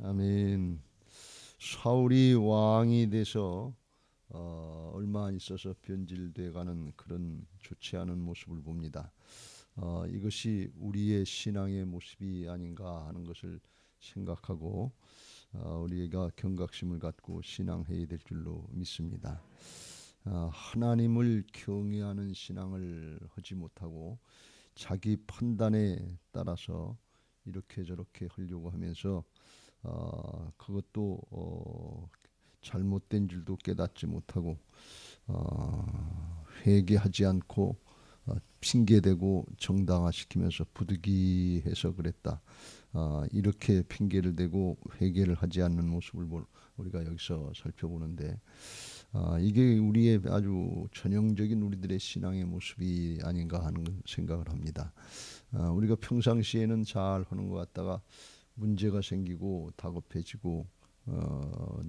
아멘. 사울이 왕이 돼서 얼마 안 있어서 변질돼가는 그런 좋지 않은 모습을 봅니다. 이것이 우리의 신앙의 모습이 아닌가 하는 것을 생각하고 우리가 경각심을 갖고 신앙해야 될 줄로 믿습니다. 하나님을 경외하는 신앙을 하지 못하고 자기 판단에 따라서 이렇게 저렇게 하려고 하면서 그것도 잘못된 줄도 깨닫지 못하고 회개하지 않고 핑계대고 정당화시키면서 부득이해서 그랬다. 이렇게 핑계를 대고 회개를 하지 않는 모습을 우리가 여기서 살펴보는데 이게 우리의 아주 전형적인 우리들의 신앙의 모습이 아닌가 하는 생각을 합니다. 우리가 평상시에는 잘 하는 것 같다가 문제가 생기고 다급해지고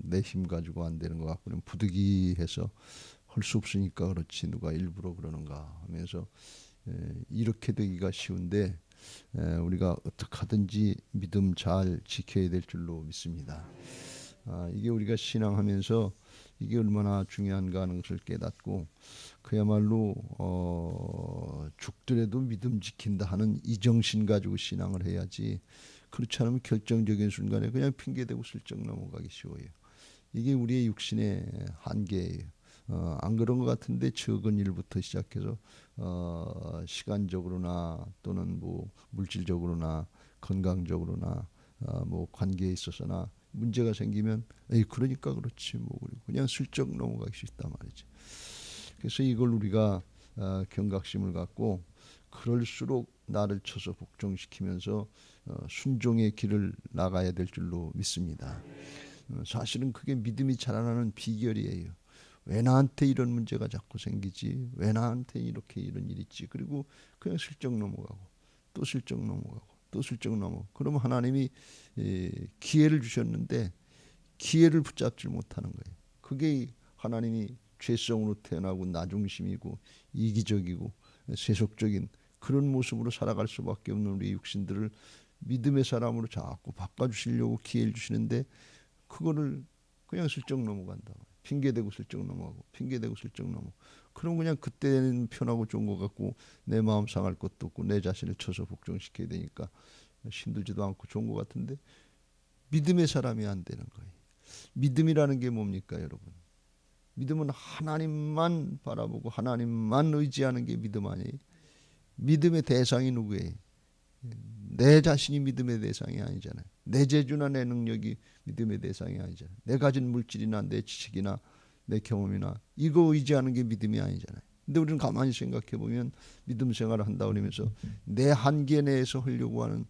내 힘 가지고 안 되는 것 같고는 부득이해서 할 수 없으니까 그렇지 누가 일부러 그러는가 하면서 이렇게 되기가 쉬운데 우리가 어떻게 하든지 믿음 잘 지켜야 될 줄로 믿습니다. 이게 우리가 신앙하면서 이게 얼마나 중요한가 하는 것을 깨닫고 그야말로 죽더라도 믿음 지킨다 하는 이 정신 가지고 신앙을 해야지 그렇지 않으면 결정적인 순간에 그냥 핑계대고 슬쩍 넘어가기 쉬워요. 이게 우리의 육신의 한계예요. 안 그런 것 같은데 적은 일부터 시작해서 시간적으로나 또는 뭐 물질적으로나 건강적으로나 뭐 관계에 있어서나 문제가 생기면 에이 그러니까 그렇지 뭐 그냥 슬쩍 넘어가기 쉽단 말이지. 그래서 이걸 우리가 경각심을 갖고 그럴수록 나를 쳐서 복종시키면서 순종의 길을 나가야 될 줄로 믿습니다. 사실은 그게 믿음이 자라나는 비결이에요. 왜 나한테 이런 문제가 자꾸 생기지? 왜 나한테 이렇게 이런 일이 있지? 그리고 그냥 슬쩍 넘어가고 또 슬쩍 넘어가고 또 슬쩍 넘어. 그러면 하나님이 기회를 주셨는데 기회를 붙잡지 못하는 거예요. 그게 하나님이 죄성으로 태어나고 나중심이고 이기적이고 세속적인 그런 모습으로 살아갈 수밖에 없는 우리 육신들을 믿음의 사람으로 자꾸 바꿔주시려고 기회를 주시는데 그거를 그냥 슬쩍 넘어간다. 핑계대고 슬쩍 넘어가고 핑계대고 슬쩍 넘어. 그럼 그냥 그때는 편하고 좋은 것 같고 내 마음 상할 것도 없고 내 자신을 쳐서 복종시켜야 되니까 힘들지도 않고 좋은 것 같은데 믿음의 사람이 안 되는 거예요. 믿음이라는 게 뭡니까 여러분? 믿음은 하나님만 바라보고 하나님만 의지하는 게 믿음 아니에요. 믿음의 대상이 누구예요? 내 자신이 믿음의 대상이 아니잖아요. 내 재주나 내 능력이 믿음의 대상이 아니잖아요. 내 가진 물질이나 내 지식이나 내 경험이나 이거 의지하는 게 믿음이 아니잖아요. 근데 우리는 가만히 생각해 보면 믿음 생활을 한다 그러면서 내 한계 내에서 하려고 하는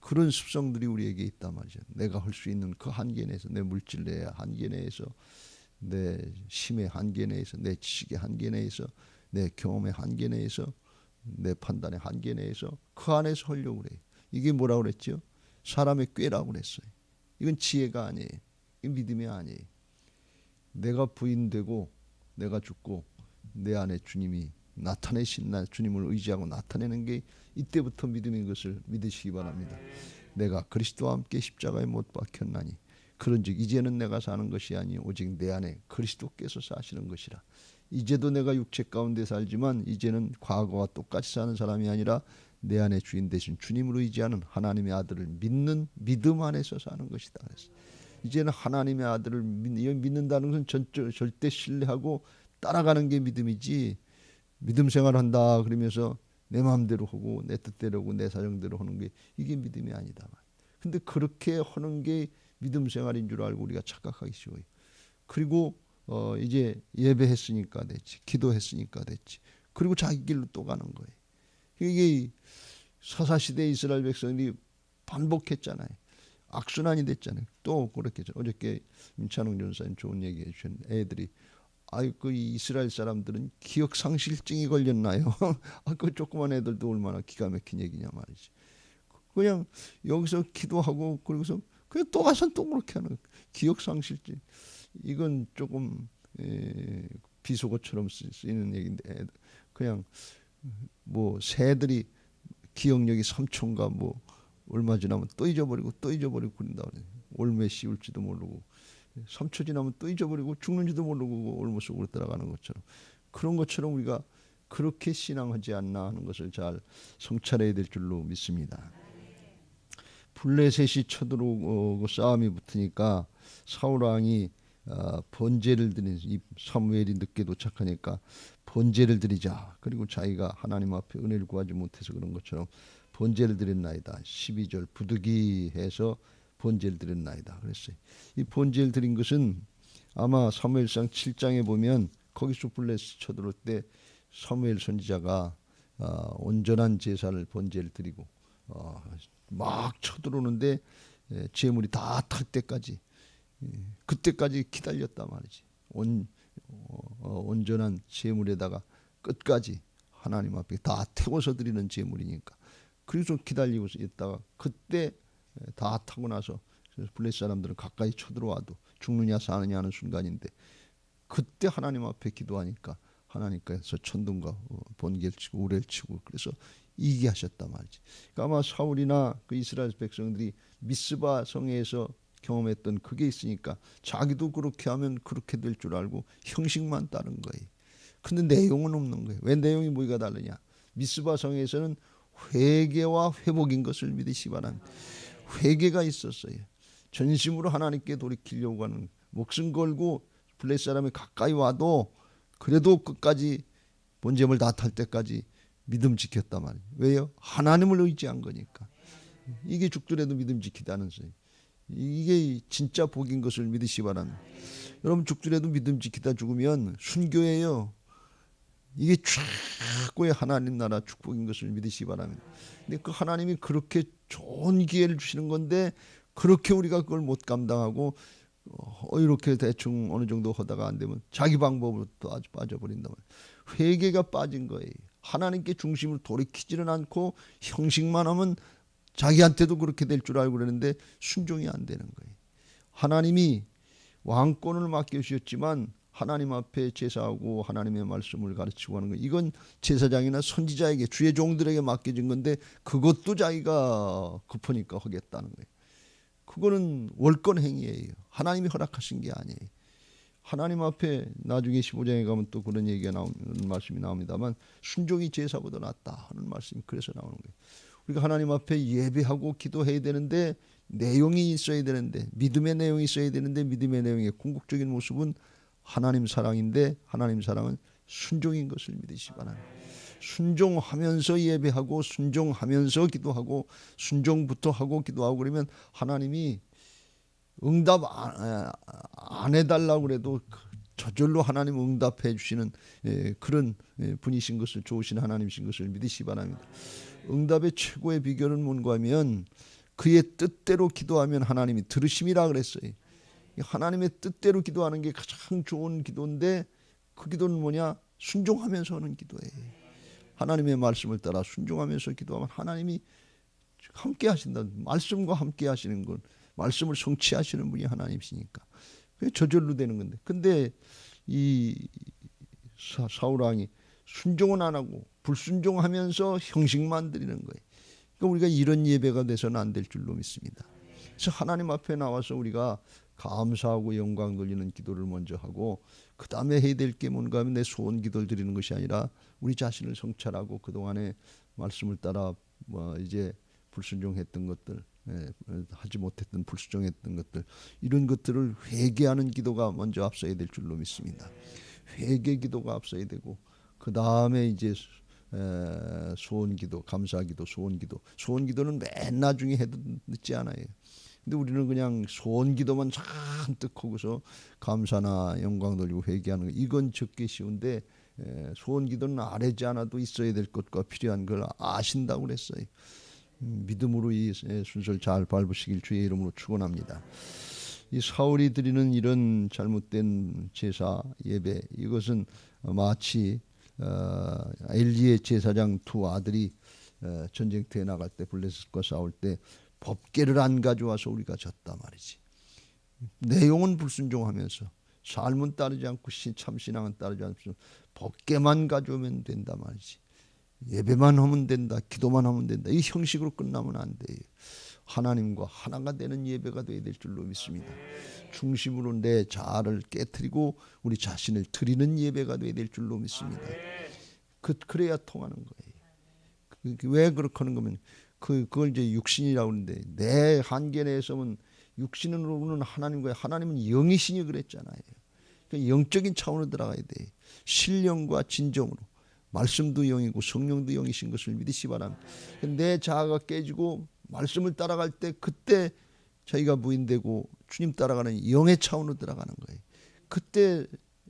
그런 습성들이 우리에게 있단 말이죠. 내가 할 수 있는 그 한계 내에서 내 물질 내 한계 내에서 내 힘의 한계 내에서 내 지식의 한계 내에서 내 경험의 한계 내에서 내 판단의 한계 내에서 그 안에서 하려고 그래요. 이게 뭐라고 그랬죠? 사람의 꾀라고 그랬어요. 이건 지혜가 아니에요. 이건 믿음이 아니에요. 내가 부인되고 내가 죽고 내 안에 주님이 나타내신 나 주님을 의지하고 나타내는 게 이때부터 믿음인 것을 믿으시기 바랍니다. 내가 그리스도와 함께 십자가에 못 박혔나니 그런즉 이제는 내가 사는 것이 아니 오직 내 안에 그리스도께서 사시는 것이라. 이제도 내가 육체 가운데 살지만 이제는 과거와 똑같이 사는 사람이 아니라 내 안에 주인 되신 주님을 의지하는 하나님의 아들을 믿는 믿음 안에서 사는 것이다. 그래서 이제는 하나님의 아들을 믿는다는 것은 절대 신뢰하고 따라가는 게 믿음이지 믿음 생활한다 그러면서 내 마음대로 하고 내 뜻대로 하고 내 사정대로 하는 게 이게 믿음이 아니다. 근데 그렇게 하는 게 믿음 생활인 줄 알고 우리가 착각하기 쉬워요. 그리고 이제 예배했으니까 됐지, 기도했으니까 됐지. 그리고 자기 길로 또 가는 거예요. 이게 사사시대 이스라엘 백성들이 반복했잖아요. 악순환이 됐잖아요. 또 그렇게 어저께 민찬웅 전사님 좋은 얘기 해주셨는데 애들이 그 이스라엘 사람들은 기억 상실증이 걸렸나요? 그 조그만 애들도 얼마나 기가 막힌 얘기냐 말이지. 그냥 여기서 기도하고 그러고서 그냥 또 가서 또 그렇게 하는 기억 상실증. 이건 조금 비속어처럼 쓰이는 얘기인데 그냥 뭐 새들이 기억력이 3초인가 뭐 얼마 지나면 또 잊어버리고 그런다 그래. 올매 씌울지도 모르고 3초 지나면 또 잊어버리고 죽는지도 모르고 올무 속으로 들어가는 것처럼, 그런 것처럼 우리가 그렇게 신앙하지 않나 하는 것을 잘 성찰해야 될 줄로 믿습니다. 블레셋이 쳐들어오고 싸움이 붙으니까 사울 왕이 번제를 드린, 이 사무엘이 늦게 도착하니까 번제를 드리자. 그리고 자기가 하나님 앞에 은혜를 구하지 못해서 그런 것처럼 번제를 드렸나이다. 12절 부득이해서 번제를 드렸나이다 그랬어요. 이 번제를 드린 것은 아마 사무엘상 7장에 보면 거기서 블레셋 쳐들어올 때 사무엘 선지자가 온전한 제사를 번제를 드리고 막 쳐들어오는데 제물이 다 탈 때까지, 그때까지 기다렸단 말이지. 온전한 제물에다가 끝까지 하나님 앞에 다 태워서 드리는 제물이니까. 그래서 기다리고 있다가 그때 다 타고 나서 블레셋 사람들은 가까이 쳐들어와도 죽느냐 사느냐 하는 순간인데, 그때 하나님 앞에 기도하니까 하나님께서 천둥과 번개를 치고 우레를 치고 그래서 이기게 하셨단 말이지. 그러니까 아마 사울이나 그 이스라엘 백성들이 미스바 성에서 경험했던 그게 있으니까 자기도 그렇게 하면 그렇게 될 줄 알고 형식만 따른 거예요. 근데 내용은 없는 거예요. 왜 내용이 뭐가 다르냐? 미스바 성에서는 회개와 회복인 것을 믿으시 바랍니다. 회개가 있었어요. 전심으로 하나님께 돌이키려고 하는, 목숨 걸고 블레셋 사람이 가까이 와도 그래도 끝까지 번제물 다 탈 때까지 믿음 지켰단 말이에요. 왜요? 하나님을 의지한 거니까. 이게 죽더라도 믿음 지키다는 소리. 이게 진짜 복인 것을 믿으시 바랍니다. 여러분 죽더라도 믿음 지키다 죽으면 순교예요. 이게 최고의 하나님 나라 축복인 것을 믿으시 바랍니다. 근데 그 하나님이 그렇게 좋은 기회를 주시는 건데 그렇게 우리가 그걸 못 감당하고 이렇게 대충 어느 정도 하다가 안 되면 자기 방법으로 또 아주 빠져버린단 말이에요. 회개가 빠진 거예요. 하나님께 중심을 돌이키지는 않고 형식만 하면 자기한테도 그렇게 될 줄 알고 그러는데 순종이 안 되는 거예요. 하나님이 왕권을 맡겨주셨지만 하나님 앞에 제사하고 하나님의 말씀을 가르치고 하는 거, 이건 제사장이나 선지자에게, 주의 종들에게 맡겨진 건데 그것도 자기가 급하니까 하겠다는 거예요. 그거는 월권 행위예요. 하나님이 허락하신 게 아니에요. 하나님 앞에 나중에 15장에 가면 또 그런 얘기가 나오는 말씀이 나옵니다만 순종이 제사보다 낫다 하는 말씀이 그래서 나오는 거예요. 우리가 하나님 앞에 예배하고 기도해야 되는데 내용이 있어야 되는데, 믿음의 내용이 있어야 되는데 믿음의 내용의 궁극적인 모습은 하나님 사랑인데 하나님 사랑은 순종인 것을 믿으시 바랍니다. 순종하면서 예배하고 순종하면서 기도하고 순종부터 하고 기도하고 그러면 하나님이 응답 안 해달라고 그래도 저절로 하나님 응답해 주시는 그런 분이신 것을, 좋으신 하나님이신 것을 믿으시 바랍니다. 응답의 최고의 비결은 뭔가 하면 그의 뜻대로 기도하면 하나님이 들으심이라 그랬어요. 하나님의 뜻대로 기도하는 게 가장 좋은 기도인데 그 기도는 뭐냐? 순종하면서 하는 기도예요. 하나님의 말씀을 따라 순종하면서 기도하면 하나님이 함께 하신다. 말씀과 함께 하시는 건 말씀을 성취하시는 분이 하나님이시니까 그게 저절로 되는 건데, 근데 이 사울 왕이 순종은 안 하고 불순종하면서 형식만 드리는 거예요. 그러니까 우리가 이런 예배가 돼서는 안 될 줄로 믿습니다. 그래서 하나님 앞에 나와서 우리가 감사하고 영광 돌리는 기도를 먼저 하고 그 다음에 해야 될 게 뭔가 하면 내 소원 기도를 드리는 것이 아니라 우리 자신을 성찰하고 그동안에 말씀을 따라 이제 불순종했던 것들, 하지 못했던 불순종했던 것들, 이런 것들을 회개하는 기도가 먼저 앞서야 될 줄로 믿습니다. 회개 기도가 앞서야 되고 그 다음에 이제 소원기도, 감사기도, 소원기도는 맨 나중에 해도 늦지 않아요. 근데 우리는 그냥 소원기도만 잔뜩 하고서 감사나 영광 돌리고 회개하는 거, 이건 적게 쉬운데 소원기도는 아뢰지 않아도 있어야 될 것과 필요한 걸 아신다고 그랬어요. 믿음으로 이 순서를 잘 밟으시길 주의 이름으로 축원합니다. 이 사울이 드리는 이런 잘못된 제사 예배, 이것은 마치 엘리의 제사장 두 아들이 전쟁터에 나갈 때 블레셋과 싸울 때 법궤를 안 가져와서 우리가 졌다 말이지. 내용은 불순종하면서 삶은 따르지 않고 참신앙은 따르지 않고 법궤만 가져오면 된다 말이지. 예배만 하면 된다, 기도만 하면 된다, 이 형식으로 끝나면 안 돼요. 하나님과 하나가 되는 예배가 되어야 될 줄로 믿습니다. 중심으로 내 자아를 깨트리고 우리 자신을 드리는 예배가 되어야 될 줄로 믿습니다. 그래야 통하는 거예요. 왜 그렇게 하는 거면 그걸 이제 육신이라고 하는데, 내 한계 내에서는 육신으로는 하나님은 영이시니 그랬잖아요. 그러니까 영적인 차원으로 들어가야 돼. 신령과 진정으로. 말씀도 영이고 성령도 영이신 것을 믿으시 바랍니다. 내 자아가 깨지고 말씀을 따라갈 때, 그때 저희가 부인되고 주님 따라가는 영의 차원으로 들어가는 거예요. 그때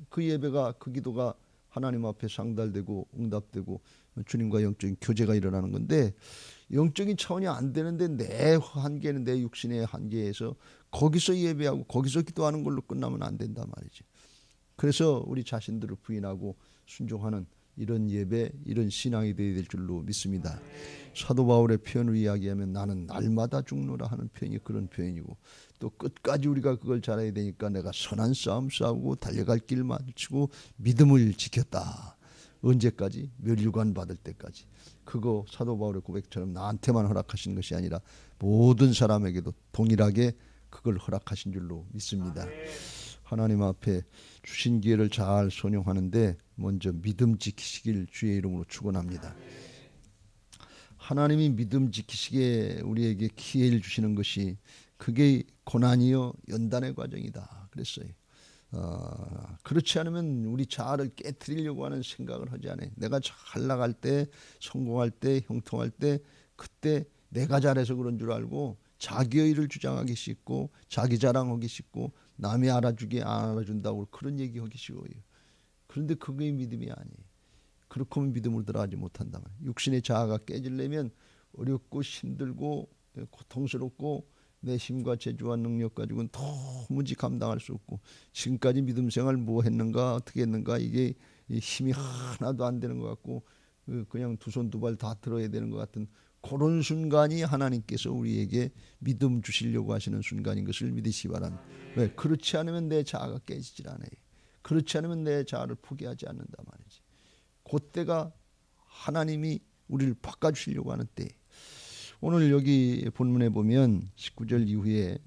그 예배가, 그 기도가 하나님 앞에 상달되고 응답되고 주님과 영적인 교제가 일어나는 건데, 영적인 차원이 안 되는데 내 한계는, 내 육신의 한계에서 거기서 예배하고 거기서 기도하는 걸로 끝나면 안 된단 말이죠. 그래서 우리 자신들을 부인하고 순종하는 이런 예배, 이런 신앙이 되어야 될 줄로 믿습니다. 사도 바울의 표현을 이야기하면 나는 날마다 죽노라 하는 표현이 그런 표현이고, 또 끝까지 우리가 그걸 잘해야 되니까 내가 선한 싸움 싸우고 달려갈 길 마치고 믿음을 지켰다. 언제까지? 멸류관 받을 때까지. 그거 사도 바울의 고백처럼 나한테만 허락하신 것이 아니라 모든 사람에게도 동일하게 그걸 허락하신 줄로 믿습니다. 하나님 앞에 주신 기회를 잘 선용하는데 먼저 믿음 지키시길 주의 이름으로 축원합니다. 하나님이 믿음 지키시기에 우리에게 기회를 주시는 것이, 그게 고난이요 연단의 과정이다 그랬어요. 그렇지 않으면 우리 자아를 깨트리려고 하는 생각을 하지 않아요. 내가 잘 나갈 때, 성공할 때, 형통할 때, 그때 내가 잘해서 그런 줄 알고 자기의 일을 주장하기 쉽고 자기 자랑하기 쉽고 남이 알아주게 안 알아준다고 그런 얘기하기 쉬워요. 그런데 그게 믿음이 아니에요. 그렇게 하면 믿음으로 들어가지 못한다 말이에요. 육신의 자아가 깨지려면 어렵고 힘들고 고통스럽고 내 힘과 재주와 능력 가지고는 도무지 감당할 수 없고, 지금까지 믿음 생활 뭐 했는가 어떻게 했는가 이게 힘이 하나도 안 되는 것 같고 그냥 두 손 두 발 다 들어야 되는 것 같은 그런 순간이 하나님께서 우리에게 믿음 주시려고 하시는 순간인 것을 믿으시기 바랍니다. 왜? 그렇지 않으면 내 자아가 깨지질 않아요. 그렇지 않으면 내 자아를 포기하지 않는다 말이지. 그때가 하나님이 우리를 바꿔주시려고 하는 때. 오늘 여기 본문에 보면 19절 이후에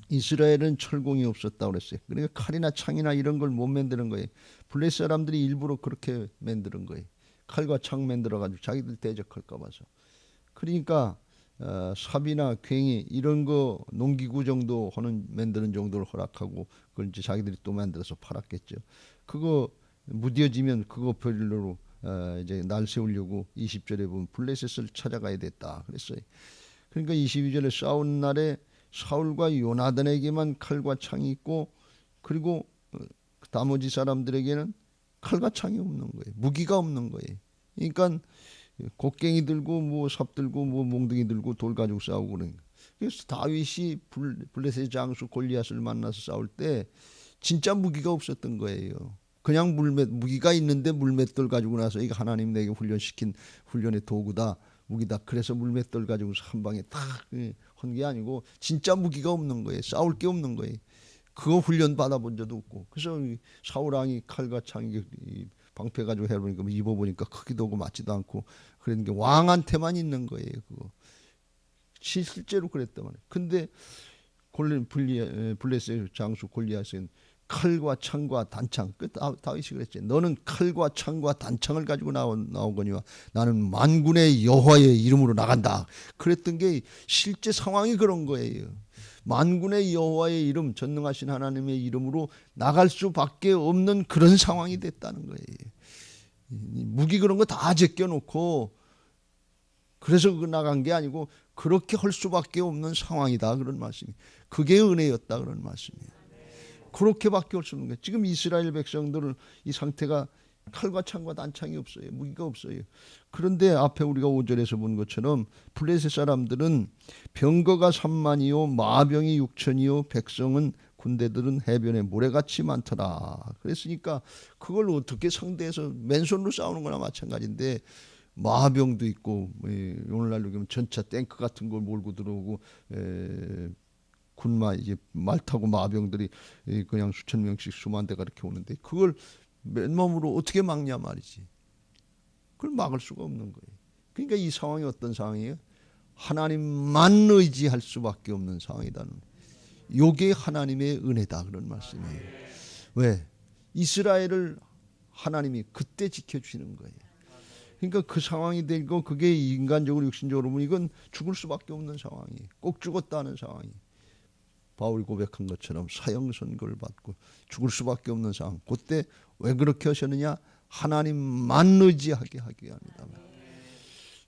이스라엘은 철공이 없었다고 그랬어요. 그러니까 칼이나 창이나 이런 걸 못 만드는 거예요. 블레 사람들이 일부러 그렇게 만드는 거예요. 칼과 창 만들어가지고 자기들 대적할까 봐서. 그러니까 삽이나 괭이 이런 거 농기구 정도 하는 만드는 정도를 허락하고, 그걸 이제 자기들이 또 만들어서 팔았겠죠. 그거 무뎌지면 그거 별로 이제 날 세우려고 20절에 보면 블레셋을 찾아가야 됐다 그랬어요. 그러니까 22절에 싸운 날에 사울과 요나단에게만 칼과 창이 있고, 그리고 나머지 사람들에게는 칼과 창이 없는 거예요. 무기가 없는 거예요. 그러니까 곡괭이 들고 뭐 삽 들고 뭐 몽둥이 들고 돌 가지고 싸우고 그러는 거예요. 그래서 다윗이 블레셋 장수 골리앗을 만나서 싸울 때 진짜 무기가 없었던 거예요. 그냥 무기가 있는데 물맷돌 가지고 나서 이거 하나님 내게 훈련시킨 훈련의 도구다, 무기다. 그래서 물맷돌 가지고 한 방에 딱 한 게 아니고 진짜 무기가 없는 거예요. 싸울 게 없는 거예요. 그거 훈련 받아본 적도 없고. 그래서 사울왕이 칼과 창이 방패 가지고 해보니까 입어보니까 크기도 없고 맞지도 않고 그런 게 왕한테만 있는 거예요. 그거 실제로 그랬단 말이에요. 근데 블레셋 장수 골리앗은 칼과 창과 단창, 다윗이 그랬지. 너는 칼과 창과 단창을 가지고 나오거니와 나는 만군의 여호와의 이름으로 나간다. 그랬던 게 실제 상황이 그런 거예요. 만군의 여호와의 이름, 전능하신 하나님의 이름으로 나갈 수밖에 없는 그런 상황이 됐다는 거예요. 무기 그런 거 다 제껴놓고 그래서 나간 게 아니고 그렇게 할 수밖에 없는 상황이다 그런 말씀이. 그게 은혜였다 그런 말씀이에요. 그렇게밖에 할 수 없는 거예요. 지금 이스라엘 백성들은 이 상태가 칼과 창과 단창이 없어요. 무기가 없어요. 그런데 앞에 우리가 5절에서 본 것처럼 블레셋 사람들은 병거가 3만이요 마병이 6천이요 백성은 군대들은 해변에 모래같이 많더라. 그랬으니까 그걸 어떻게 상대해서 맨손으로 싸우는 거나 마찬가지인데, 마병도 있고 오늘날로 보면 전차 탱크 같은 걸 몰고 들어오고 군마 이제 말 타고 마병들이 그냥 수천 명씩 수만 대가 이렇게 오는데 그걸 맨몸으로 어떻게 막냐 말이지. 그걸 막을 수가 없는 거예요. 그러니까 이 상황이 어떤 상황이에요? 하나님만 의지할 수밖에 없는 상황이다. 요게 하나님의 은혜다 그런 말씀이에요. 왜? 이스라엘을 하나님이 그때 지켜주시는 거예요. 그러니까 그 상황이 되고 그게 인간적으로 육신적으로 보면 이건 죽을 수밖에 없는 상황이에요. 꼭 죽었다 하는 상황이에요. 바울이 고백한 것처럼 사형 선고를 받고 죽을 수밖에 없는 상황. 그때 왜 그렇게 하셨느냐? 하나님만 의지하게 하기 위함이다.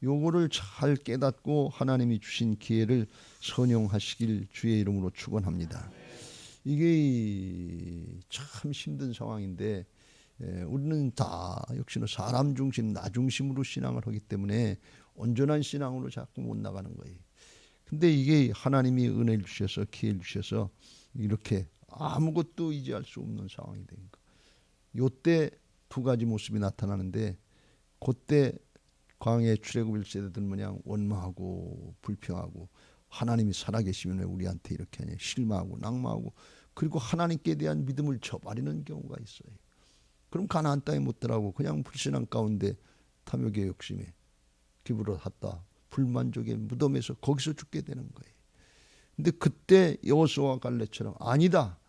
요거를 잘 깨닫고 하나님이 주신 기회를 선용하시길 주의 이름으로 축원합니다. 이게 참 힘든 상황인데 우리는 다 역시나 사람 중심, 나 중심으로 신앙을 하기 때문에 온전한 신앙으로 자꾸 못 나가는 거예요. 근데 이게 하나님이 은혜를 주셔서 기회를 주셔서 이렇게 아무것도 의지할 수 없는 상황이 된 거. 요때 두 가지 모습이 나타나는데 그때 광야의 출애굽 1세대들 모양 원망하고 불평하고 하나님이 살아계시면 왜 우리한테 이렇게 하냐 실망하고 낙마하고 그리고 하나님께 대한 믿음을 저버리는 경우가 있어요. 그럼 가나안 땅에 못 들어가고 그냥 불신앙 가운데 탐욕의 욕심에 기부를 했다. 불만족의 무덤에서 거기서 죽게 되는 거예요. 근데 그때 여호수아와 갈렙처럼 아니다.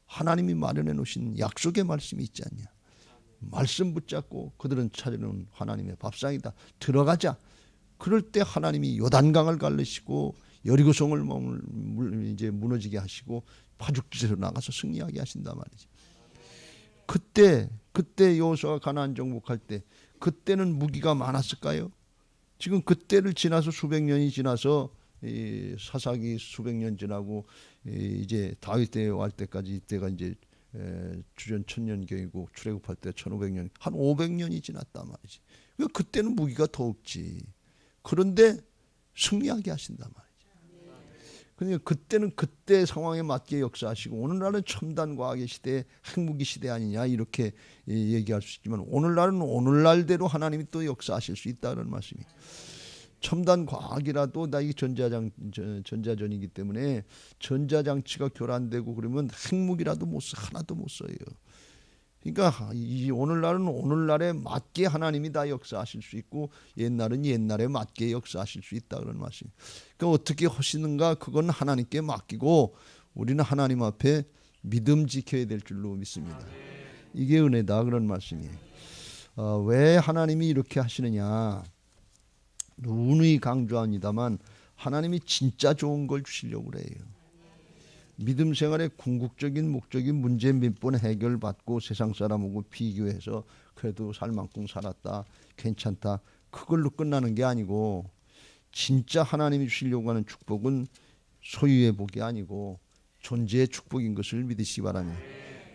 하나님이 마련해 놓으신 약속의 말씀이 있지 않냐. 말씀 붙잡고 그들은 찾아놓은 하나님의 밥상이다. 들어가자. 그럴 때 하나님이 요단강을 갈르시고 여리고성을 이제 무너지게 하시고 파죽지세로 나가서 승리하게 하신단 말이죠. 그때 여호수아가 가나안 정복할 때 그때는 무기가 많았을까요? 지금 그때를 지나서 수백 년이 지나서 사사기 수백 년 지나고 이제 다윗 때 갈 때까지 이때가 이제 주전 1000년경이고 출애굽할 때 1500년 한 500년이 지났단 말이지. 그때는 무기가 더 없지. 그런데 승리하게 하신단 말이지. 그러니까 그때는 그때 상황에 맞게 역사하시고 오늘날은 첨단 과학의 시대, 핵무기 시대 아니냐 이렇게 얘기할 수 있지만 오늘날은 오늘날대로 하나님이 또 역사하실 수 있다는 말씀이. 첨단 과학이라도 나 이게 전자전이기 때문에 전자장치가 교란되고 그러면 핵무기라도 못 써, 하나도 못 써요. 그러니까 이 오늘날은 오늘날에 맞게 하나님이 다 역사하실 수 있고 옛날은 옛날에 맞게 역사하실 수 있다 그런 말씀. 그러니까 어떻게 하시는가 그건 하나님께 맡기고 우리는 하나님 앞에 믿음 지켜야 될 줄로 믿습니다. 이게 은혜다 그런 말씀이에요. 왜 하나님이 이렇게 하시느냐? 누누이 강조합니다만 하나님이 진짜 좋은 걸 주시려고 그래요. 믿음 생활의 궁극적인 목적인 문제 몇 번 해결받고 세상 사람하고 비교해서 그래도 살 만큼 살았다 괜찮다 그걸로 끝나는 게 아니고 진짜 하나님이 주시려고 하는 축복은 소유의 복이 아니고 존재의 축복인 것을 믿으시기 바랍니다.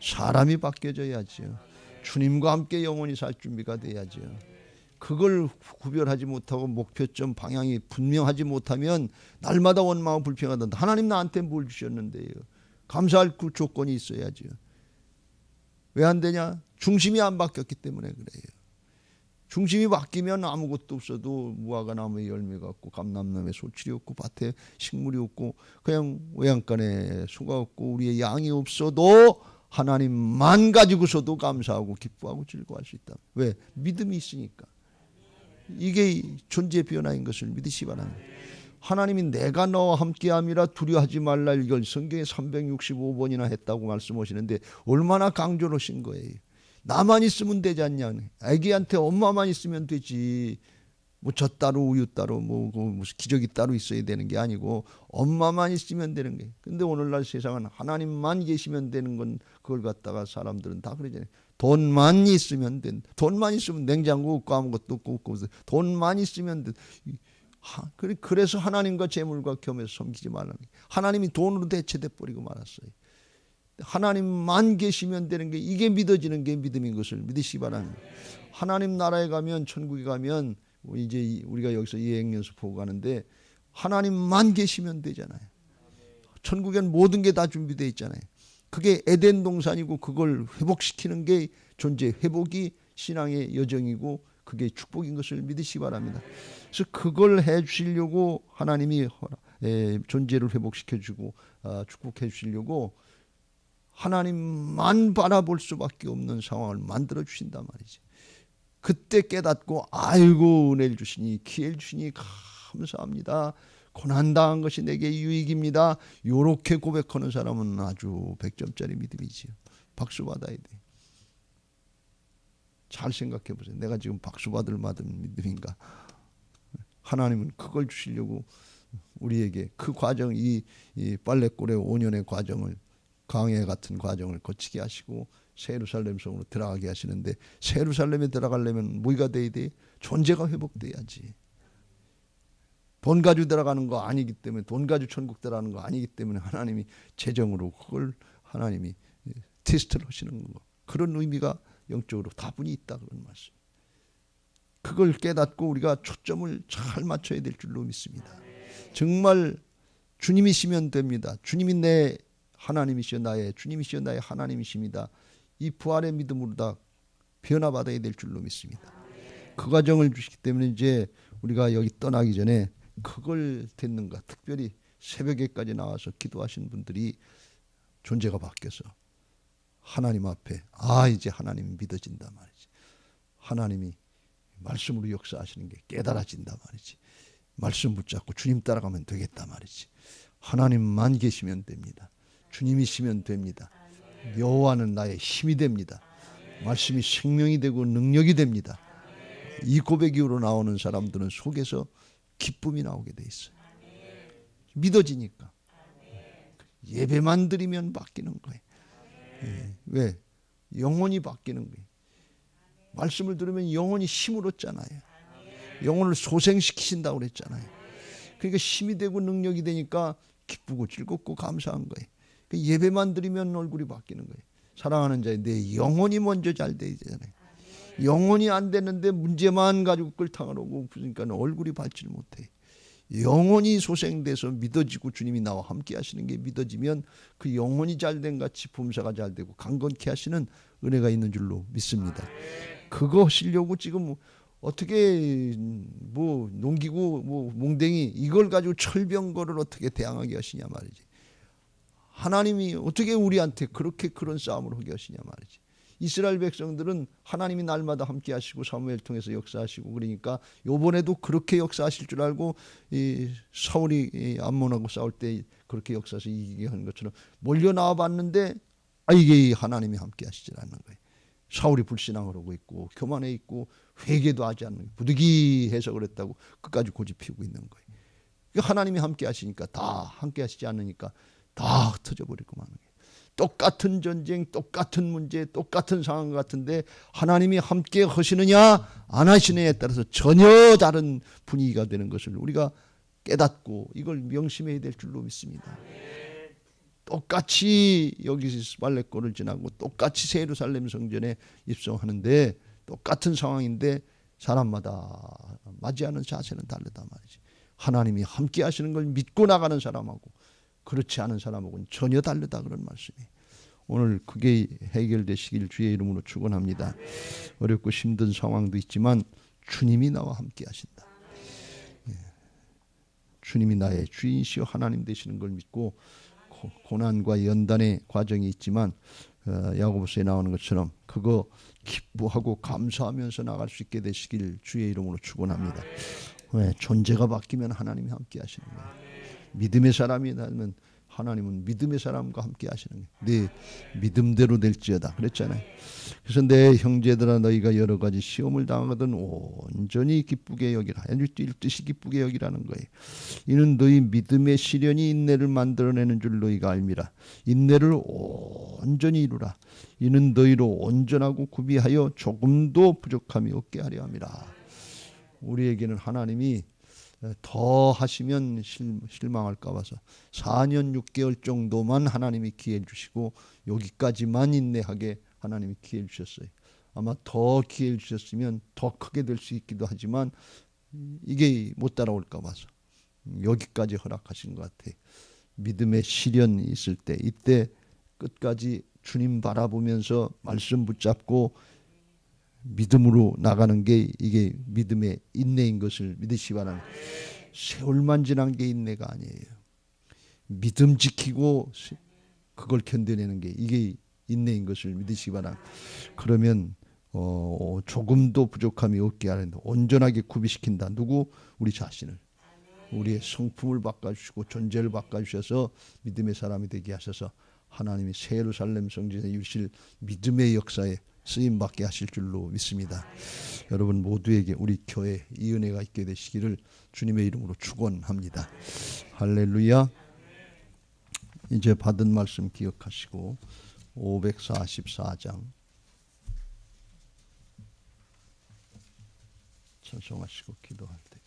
사람이 바뀌어져야죠. 주님과 함께 영원히 살 준비가 돼야죠. 그걸 구별하지 못하고 목표점 방향이 분명하지 못하면 날마다 원망하고 불평하다. 하나님 나한테 뭘 주셨는데요. 감사할 그 조건이 있어야죠. 왜 안 되냐? 중심이 안 바뀌었기 때문에 그래요. 중심이 바뀌면 아무것도 없어도 무화과 나무에 열매가 없고 감람나무에 소출이 없고 밭에 식물이 없고 그냥 외양간에 소가 없고 우리의 양이 없어도 하나님만 가지고서도 감사하고 기뻐하고 즐거워할 수 있다. 왜? 믿음이 있으니까. 이게 존재 변화인 것을 믿으시기 바랍니다. 하나님이 내가 너와 함께함이라 두려워하지 말라 이걸 성경에 365번이나 했다고 말씀하시는데 얼마나 강조를 하신 거예요. 나만 있으면 되지 않냐. 아기한테 엄마만 있으면 되지. 뭐 젖 따로 우유 따로 뭐 무슨 기저귀 따로 있어야 되는 게 아니고 엄마만 있으면 되는 게. 근데 오늘날 세상은 하나님만 계시면 되는 건 그걸 갖다가 사람들은 다 그러잖아요. 돈만 있으면 된. 돈만 있으면 냉장고 없고 아무것도 없고 돈만 있으면 된. 그래서 하나님과 재물과 겸해서 섬기지 말라는 게. 하나님이 돈으로 대체돼 버리고 말았어요. 하나님만 계시면 되는 게 이게 믿어지는 게 믿음인 것을 믿으시기 바랍니다. 하나님 나라에 가면 천국에 가면 이제 우리가 여기서 여행 연습하고 가는데 하나님만 계시면 되잖아요. 천국엔 모든 게 다 준비되어 있잖아요. 그게 에덴 동산이고 그걸 회복시키는 게 존재 회복이 신앙의 여정이고 그게 축복인 것을 믿으시기 바랍니다. 그래서 그걸 해 주시려고 하나님이 존재를 회복시켜 주고 축복해 주시려고 하나님만 바라볼 수밖에 없는 상황을 만들어 주신단 말이지. 그때 깨닫고 아이고 은혜를 주시니 기회를 주시니 감사합니다. 고난당한 것이 내게 유익입니다. 요렇게 고백하는 사람은 아주 100점짜리 믿음이지요. 박수 받아야 돼. 잘 생각해 보세요. 내가 지금 박수 받을 만한 믿음인가? 하나님은 그걸 주시려고 우리에게 그 과정, 이 빨래골의 5년의 과정을, 광야 같은 과정을 거치게 하시고 새 예루살렘 성으로 들어가게 하시는데, 새 예루살렘에 들어가려면 뭐가 돼야 돼? 존재가 회복돼야지. 돈 가지고 들어가는 거 아니기 때문에, 돈 가지고 천국 들어가는 거 아니기 때문에 하나님이 재정으로 그걸 하나님이 테스트를 하시는 거. 그런 의미가 영적으로 다분히 있다, 그런 말씀. 그걸 깨닫고 우리가 초점을 잘 맞춰야 될 줄로 믿습니다. 정말 주님이시면 됩니다. 주님이 내 하나님이시여 나의 주님이시여 나의 하나님이십니다. 이 부활의 믿음으로 다 변화받아야 될 줄로 믿습니다. 그 과정을 주시기 때문에 이제 우리가 여기 떠나기 전에 그걸 듣는가, 특별히 새벽에까지 나와서 기도하신 분들이 존재가 바뀌어서 하나님 앞에 이제 하나님이 믿어진다 말이지. 하나님이 말씀으로 역사하시는 게 깨달아진다 말이지. 말씀 붙잡고 주님 따라가면 되겠다 말이지. 하나님만 계시면 됩니다. 주님이시면 됩니다. 여호와는 나의 힘이 됩니다. 말씀이 생명이 되고 능력이 됩니다. 이 고백 이후로 나오는 사람들은 속에서 기쁨이 나오게 돼 있어요. 믿어지니까. 예배만 드리면 바뀌는 거예요. 왜? 영혼이 바뀌는 거예요. 말씀을 들으면 영혼이 힘을 얻잖아요. 영혼을 소생시키신다고 그랬잖아요. 그러니까 힘이 되고 능력이 되니까 기쁘고 즐겁고 감사한 거예요. 예배만 드리면 얼굴이 바뀌는 거예요. 사랑하는 자의 내 영혼이 먼저 잘 돼야 되잖아요. 영혼이 안 되는데 문제만 가지고 끌탕을 오고 그러니까 얼굴이 밝지를 못해. 영혼이 소생돼서 믿어지고 주님이 나와 함께 하시는 게 믿어지면 그 영혼이 잘된 같이 범사가 잘되고 강건케 하시는 은혜가 있는 줄로 믿습니다. 그거 하시려고 지금 어떻게 뭐 농기구 뭐 몽댕이 이걸 가지고 철병거를 어떻게 대항하게 하시냐 말이지. 하나님이 어떻게 우리한테 그렇게 그런 싸움을 하게 하시냐 말이지. 이스라엘 백성들은 하나님이 날마다 함께 하시고 사무엘 통해서 역사하시고 그러니까 요번에도 그렇게 역사하실 줄 알고 이 사울이 암몬하고 싸울 때 그렇게 역사해서 이기게 하는 것처럼 몰려 나와 봤는데 이게 하나님이 함께 하시질 않는 거예요. 사울이 불신앙을 하고 있고 교만해 있고 회개도 하지 않는 거예요. 부득이해서 그랬다고 끝까지 고집피우고 있는 거예요. 하나님이 함께 하시니까 다 함께 하시지 않으니까 다 흩어져 버리고 마는 거예요. 똑같은 전쟁, 똑같은 문제, 똑같은 상황 같은데 하나님이 함께 하시느냐 안 하시느냐에 따라서 전혀 다른 분위기가 되는 것을 우리가 깨닫고 이걸 명심해야 될 줄로 믿습니다. 똑같이 여기서 빨래골을 지나고 똑같이 새 예루살렘 성전에 입성하는데 똑같은 상황인데 사람마다 맞이하는 자세는 다르다 말이지. 하나님이 함께 하시는 걸 믿고 나가는 사람하고 그렇지 않은 사람하고는 전혀 다르다 그런 말씀이에요. 오늘 그게 해결되시길 주의 이름으로 축원합니다. 어렵고 힘든 상황도 있지만 주님이 나와 함께 하신다. 주님이 나의 주인이시여 하나님 되시는 걸 믿고 고난과 연단의 과정이 있지만 야고보서에 나오는 것처럼 그거 기뻐하고 감사하면서 나갈 수 있게 되시길 주의 이름으로 축원합니다. 존재가 바뀌면 하나님이 함께 하시는 거예요. 믿음의 사람이 되면 하나님은 믿음의 사람과 함께 하시는 거예요. 네 믿음대로 될지어다 그랬잖아요. 그래서 내 형제들아 너희가 여러 가지 시험을 당하거든 온전히 기쁘게 여기라. 뛸 듯이 기쁘게 여기라는 거예요. 이는 너희 믿음의 시련이 인내를 만들어내는 줄 너희가 알미라. 인내를 온전히 이루라. 이는 너희로 온전하고 구비하여 조금도 부족함이 없게 하려 함이라. 우리에게는 하나님이 더 하시면 실망할까 봐서 4년 6개월 정도만 하나님이 기회를 주시고 여기까지만 인내하게 하나님이 기회를 주셨어요. 아마 더 기회를 주셨으면 더 크게 될 수 있기도 하지만 이게 못 따라올까 봐서 여기까지 허락하신 것 같아요. 믿음의 시련이 있을 때 이때 끝까지 주님 바라보면서 말씀 붙잡고 믿음으로 나가는 게 이게 믿음의 인내인 것을 믿으시기 바랍니다. 세월만 지난 게 인내가 아니에요. 믿음 지키고 그걸 견뎌내는 게 이게 인내인 것을 믿으시기 바랍니다. 그러면 조금도 부족함이 없게 하는데 온전하게 구비시킨다. 누구? 우리 자신을. 우리의 성품을 바꿔주시고 존재를 바꿔주셔서 믿음의 사람이 되게 하셔서 하나님이 새 예루살렘 성전에 이루실 믿음의 역사에 쓰임받게 하실 줄로 믿습니다. 여러분 모두에게 우리 교회 이 은혜가 있게 되시기를 주님의 이름으로 축원합니다. 할렐루야. 이제 받은 말씀 기억하시고 544장 찬송하시고 기도할 때